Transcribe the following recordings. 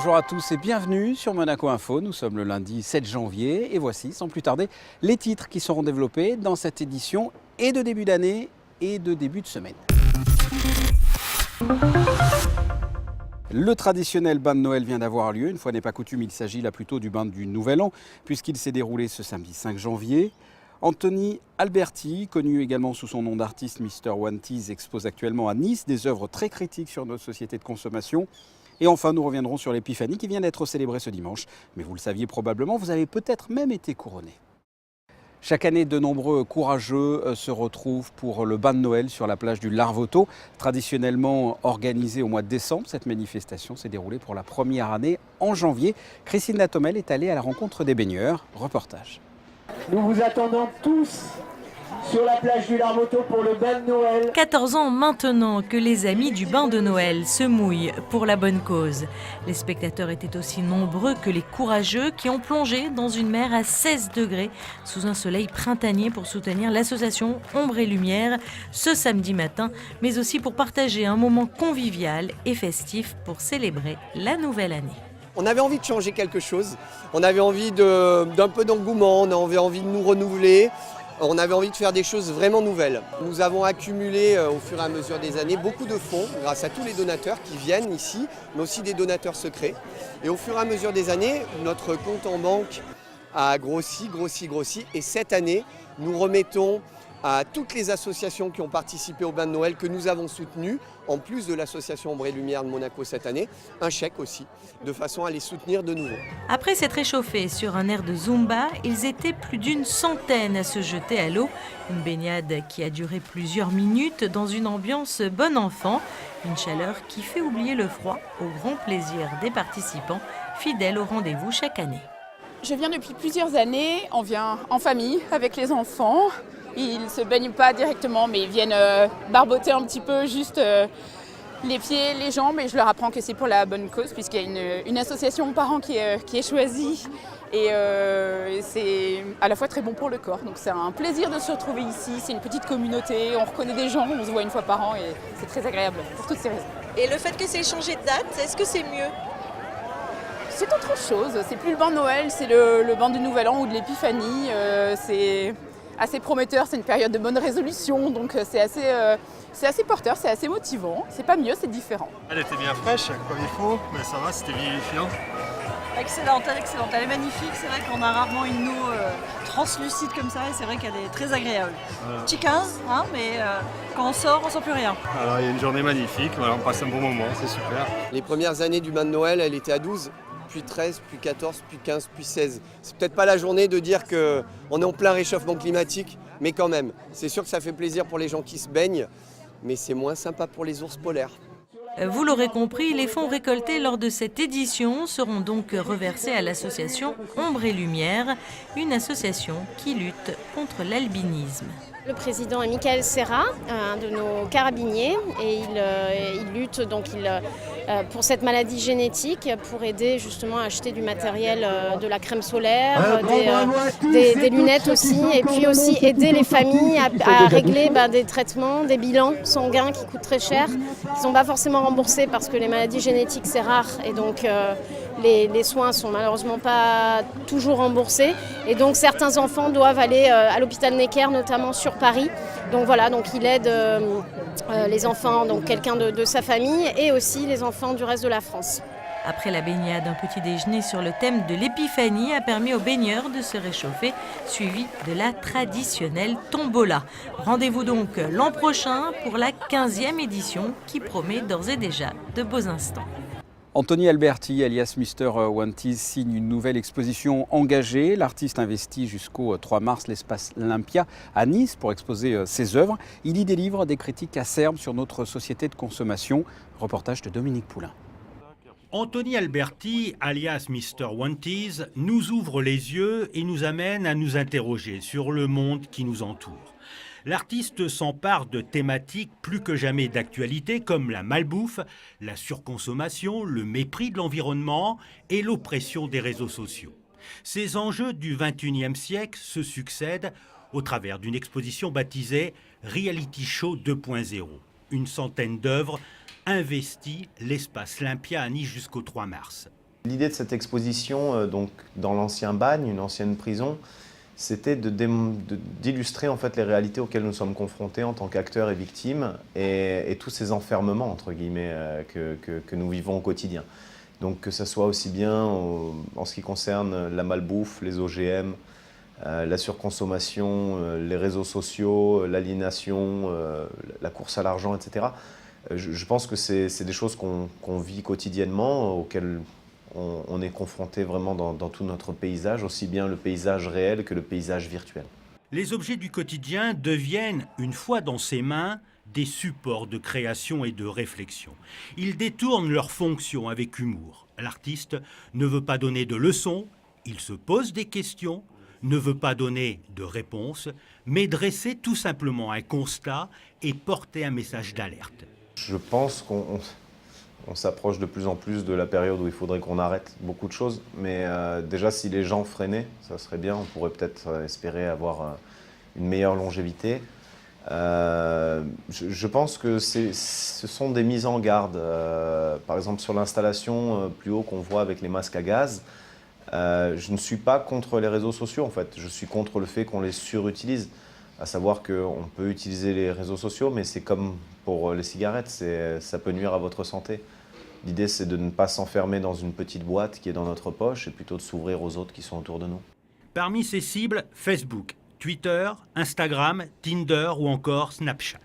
Bonjour à tous et bienvenue sur Monaco Info. Nous sommes le lundi 7 janvier et voici sans plus tarder les titres qui seront développés dans cette édition et de début d'année et de début de semaine. Le traditionnel bain de Noël vient d'avoir lieu. Une fois n'est pas coutume, il s'agit là plutôt du bain du Nouvel An puisqu'il s'est déroulé ce samedi 5 janvier. Anthony Alberti, connu également sous son nom d'artiste Mr. One Tease, expose actuellement à Nice des œuvres très critiques sur notre société de consommation. Et enfin, nous reviendrons sur l'Épiphanie qui vient d'être célébrée ce dimanche. Mais vous le saviez probablement, vous avez peut-être même été couronné. Chaque année, de nombreux courageux se retrouvent pour le bain de Noël sur la plage du Larvoto. Traditionnellement organisée au mois de décembre, cette manifestation s'est déroulée pour la première année en janvier. Christine Latomel est allée à la rencontre des baigneurs. Reportage. Nous vous attendons tous sur la plage du Larvoto pour le bain de Noël. 14 ans maintenant que les amis du bain de Noël se mouillent pour la bonne cause. Les spectateurs étaient aussi nombreux que les courageux qui ont plongé dans une mer à 16 degrés sous un soleil printanier pour soutenir l'association Ombre et Lumière ce samedi matin, mais aussi pour partager un moment convivial et festif pour célébrer la nouvelle année. On avait envie de changer quelque chose, on avait envie d'un peu d'engouement, on avait envie de nous renouveler, on avait envie de faire des choses vraiment nouvelles. Nous avons accumulé au fur et à mesure des années beaucoup de fonds grâce à tous les donateurs qui viennent ici, mais aussi des donateurs secrets. Et au fur et à mesure des années, notre compte en banque a grossi et cette année, nous remettons à toutes les associations qui ont participé au bain de Noël que nous avons soutenues, en plus de l'association Ombre et Lumière de Monaco cette année, un chèque aussi, de façon à les soutenir de nouveau. Après s'être réchauffés sur un air de Zumba, ils étaient plus d'une centaine à se jeter à l'eau. Une baignade qui a duré plusieurs minutes dans une ambiance bon enfant. Une chaleur qui fait oublier le froid au grand plaisir des participants, fidèles au rendez-vous chaque année. Je viens depuis plusieurs années, on vient en famille avec les enfants. Ils ne se baignent pas directement, mais ils viennent barboter un petit peu, juste les pieds, les jambes. Et je leur apprends que c'est pour la bonne cause, puisqu'il y a une association parents qui est choisie. Et c'est à la fois très bon pour le corps. Donc c'est un plaisir de se retrouver ici. C'est une petite communauté, on reconnaît des gens, on se voit une fois par an et c'est très agréable pour toutes ces raisons. Et le fait que c'est changé de date, est-ce que c'est mieux ? C'est autre chose. C'est plus le bain de Noël, c'est le bain du Nouvel An ou de l'Épiphanie. C'est assez prometteur, c'est une période de bonne résolution, donc c'est assez porteur, c'est assez motivant. C'est pas mieux, c'est différent. Elle était bien fraîche, comme il faut, mais ça va, c'était vivifiant. Excellente, elle est magnifique. C'est vrai qu'on a rarement une eau translucide comme ça et c'est vrai qu'elle est très agréable. Voilà. Petit 15, mais quand on sort, on sent plus rien. Alors, il y a une journée magnifique, voilà, on passe un bon moment, c'est super. Les premières années du bain de Noël, elle était à 12. Puis 13, puis 14, puis 15, puis 16. C'est peut-être pas la journée de dire qu'on est en plein réchauffement climatique, mais quand même, c'est sûr que ça fait plaisir pour les gens qui se baignent, mais c'est moins sympa pour les ours polaires. Vous l'aurez compris, les fonds récoltés lors de cette édition seront donc reversés à l'association Ombre et Lumière, une association qui lutte contre l'albinisme. Le président est Michael Serra, un de nos carabiniers, et il lutte donc pour cette maladie génétique, pour aider justement à acheter du matériel, de la crème solaire, des lunettes aussi, et puis aussi aider les familles à régler des traitements, des bilans sanguins qui coûtent très cher, qui ne sont pas forcément remboursés parce que les maladies génétiques c'est rare, et donc les soins ne sont malheureusement pas toujours remboursés. Et donc certains enfants doivent aller à l'hôpital Necker, notamment sur Paris. Donc voilà, donc il aide les enfants, donc quelqu'un de sa famille et aussi les enfants du reste de la France. Après la baignade, un petit déjeuner sur le thème de l'Épiphanie a permis aux baigneurs de se réchauffer, suivi de la traditionnelle tombola. Rendez-vous donc l'an prochain pour la 15e édition qui promet d'ores et déjà de beaux instants. Anthony Alberti, alias Mr. One Tease, signe une nouvelle exposition engagée. L'artiste investit jusqu'au 3 mars l'espace Olympia à Nice pour exposer ses œuvres. Il y délivre des critiques acerbes sur notre société de consommation. Reportage de Dominique Poulain. Anthony Alberti, alias Mr. One Tease, nous ouvre les yeux et nous amène à nous interroger sur le monde qui nous entoure. L'artiste s'empare de thématiques plus que jamais d'actualité comme la malbouffe, la surconsommation, le mépris de l'environnement et l'oppression des réseaux sociaux. Ces enjeux du XXIe siècle se succèdent au travers d'une exposition baptisée Reality Show 2.0. Une centaine d'œuvres investit l'espace Olympia à Nice jusqu'au 3 mars. L'idée de cette exposition, donc dans l'ancien bagne, une ancienne prison, c'était d'illustrer en fait les réalités auxquelles nous sommes confrontés en tant qu'acteurs et victimes et tous ces enfermements entre guillemets que nous vivons au quotidien. Donc que ce soit aussi bien en ce qui concerne la malbouffe, les OGM, la surconsommation, les réseaux sociaux, l'aliénation, la course à l'argent, etc. Je pense que c'est des choses qu'on vit quotidiennement, auxquelles on est confronté vraiment dans tout notre paysage, aussi bien le paysage réel que le paysage virtuel. Les objets du quotidien deviennent, une fois dans ses mains, des supports de création et de réflexion. Ils détournent leur fonction avec humour. L'artiste ne veut pas donner de leçons, il se pose des questions, ne veut pas donner de réponses, mais dresser tout simplement un constat et porter un message d'alerte. Je pense qu'on s'approche de plus en plus de la période où il faudrait qu'on arrête beaucoup de choses. Mais déjà, si les gens freinaient, ça serait bien. On pourrait peut-être espérer avoir une meilleure longévité. Je pense que ce sont des mises en garde. Par exemple, sur l'installation plus haut qu'on voit avec les masques à gaz, je ne suis pas contre les réseaux sociaux, en fait. Je suis contre le fait qu'on les surutilise. À savoir qu'on peut utiliser les réseaux sociaux, mais c'est comme pour les cigarettes, ça peut nuire à votre santé. L'idée, c'est de ne pas s'enfermer dans une petite boîte qui est dans notre poche et plutôt de s'ouvrir aux autres qui sont autour de nous. Parmi ces cibles, Facebook, Twitter, Instagram, Tinder ou encore Snapchat.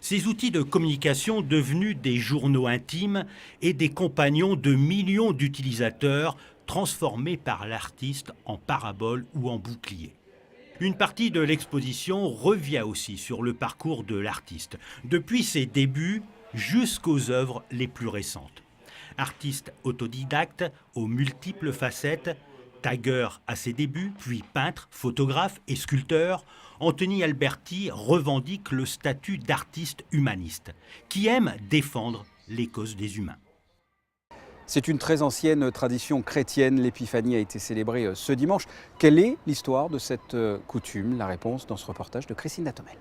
Ces outils de communication devenus des journaux intimes et des compagnons de millions d'utilisateurs transformés par l'artiste en parabole ou en bouclier. Une partie de l'exposition revient aussi sur le parcours de l'artiste, depuis ses débuts jusqu'aux œuvres les plus récentes. Artiste autodidacte aux multiples facettes, tagueur à ses débuts, puis peintre, photographe et sculpteur, Anthony Alberti revendique le statut d'artiste humaniste, qui aime défendre les causes des humains. C'est une très ancienne tradition chrétienne. L'épiphanie a été célébrée ce dimanche. Quelle est l'histoire de cette coutume? La réponse dans ce reportage de Christine Latomel.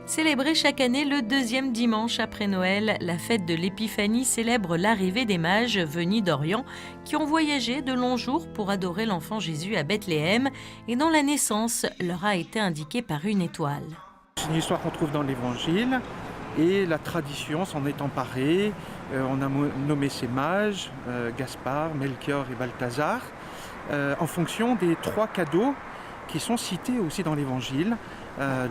Célébrée chaque année le deuxième dimanche après Noël, la fête de l'Épiphanie célèbre l'arrivée des mages venus d'Orient qui ont voyagé de longs jours pour adorer l'enfant Jésus à Bethléem et dont la naissance leur a été indiquée par une étoile. C'est une histoire qu'on trouve dans l'Évangile et la tradition s'en est emparée. On a nommé ces mages, Gaspard, Melchior et Balthazar, en fonction des 3 cadeaux qui sont cités aussi dans l'Évangile.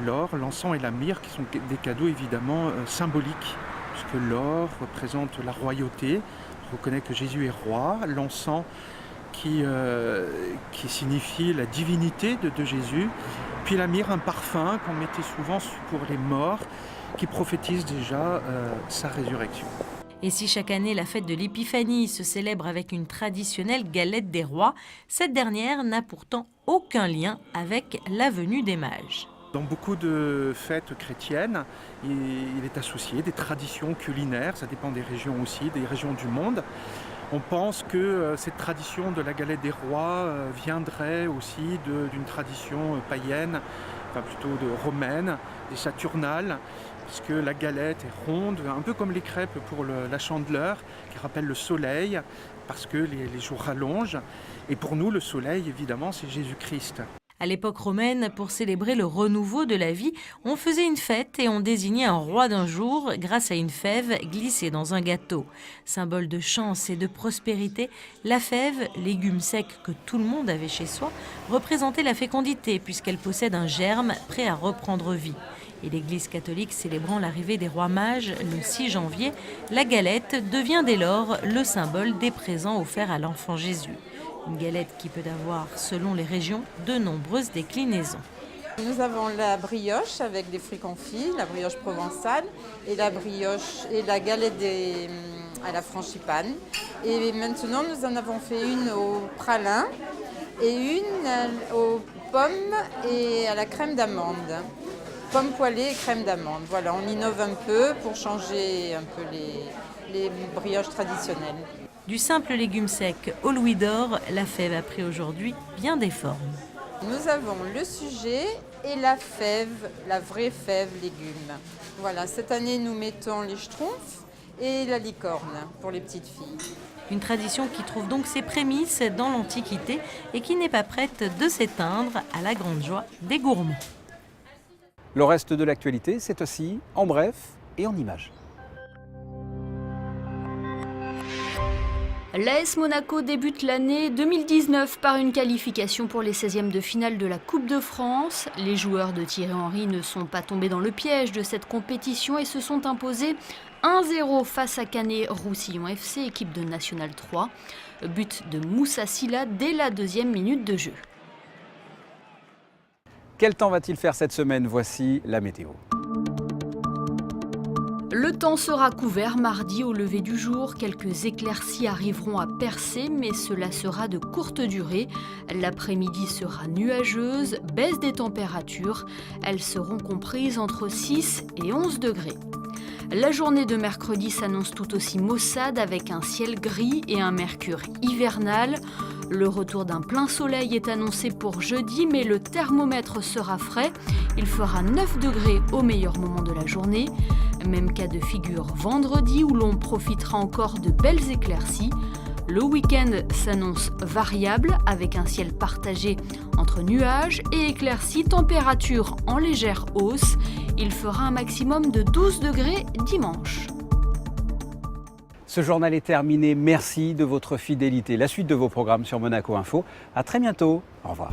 L'or, l'encens et la myrrhe, qui sont des cadeaux évidemment symboliques, puisque l'or représente la royauté, on reconnaît que Jésus est roi, l'encens qui signifie la divinité de Jésus, puis la myrrhe, un parfum qu'on mettait souvent pour les morts, qui prophétise déjà sa résurrection. Et si chaque année la fête de l'Épiphanie se célèbre avec une traditionnelle galette des rois, cette dernière n'a pourtant aucun lien avec la venue des mages. Dans beaucoup de fêtes chrétiennes, il est associé des traditions culinaires, ça dépend des régions aussi, des régions du monde. On pense que cette tradition de la galette des rois viendrait aussi d'une tradition païenne, enfin plutôt romaine, des Saturnales, puisque la galette est ronde, un peu comme les crêpes pour la Chandeleur, qui rappelle le soleil, parce que les jours rallongent. Et pour nous, le soleil, évidemment, c'est Jésus-Christ. À l'époque romaine, pour célébrer le renouveau de la vie, on faisait une fête et on désignait un roi d'un jour grâce à une fève glissée dans un gâteau. Symbole de chance et de prospérité, la fève, légume sec que tout le monde avait chez soi, représentait la fécondité puisqu'elle possède un germe prêt à reprendre vie. Et l'Église catholique célébrant l'arrivée des rois mages le 6 janvier, la galette devient dès lors le symbole des présents offerts à l'enfant Jésus. Une galette qui peut avoir, selon les régions, de nombreuses déclinaisons. Nous avons la brioche avec des fruits confits, la brioche provençale et la brioche et la galette à la frangipane. Et maintenant, nous en avons fait une au pralin et une aux pommes et à la crème d'amande. Pommes poêlées et crème d'amande. Voilà, on innove un peu pour changer un peu les brioches traditionnelles. Du simple légume sec au louis d'or, la fève a pris aujourd'hui bien des formes. Nous avons le sujet et la fève, la vraie fève légumes. Voilà, cette année nous mettons les schtroumpfs et la licorne pour les petites filles. Une tradition qui trouve donc ses prémices dans l'Antiquité et qui n'est pas prête de s'éteindre à la grande joie des gourmands. Le reste de l'actualité, c'est aussi en bref et en images. L'AS Monaco débute l'année 2019 par une qualification pour les 16e de finale de la Coupe de France. Les joueurs de Thierry Henry ne sont pas tombés dans le piège de cette compétition et se sont imposés 1-0 face à Canet-Roussillon FC, équipe de National 3. But de Moussa Sylla dès la 2e minute de jeu. Quel temps va-t-il faire cette semaine? Voici la météo. Le temps sera couvert mardi au lever du jour. Quelques éclaircies arriveront à percer, mais cela sera de courte durée. L'après-midi sera nuageuse, baisse des températures. Elles seront comprises entre 6 et 11 degrés. La journée de mercredi s'annonce tout aussi maussade avec un ciel gris et un mercure hivernal. Le retour d'un plein soleil est annoncé pour jeudi, mais le thermomètre sera frais. Il fera 9 degrés au meilleur moment de la journée. Même cas de figure vendredi où l'on profitera encore de belles éclaircies. Le week-end s'annonce variable avec un ciel partagé entre nuages et éclaircies, température en légère hausse. Il fera un maximum de 12 degrés dimanche. Ce journal est terminé. Merci de votre fidélité. La suite de vos programmes sur Monaco Info. À très bientôt. Au revoir.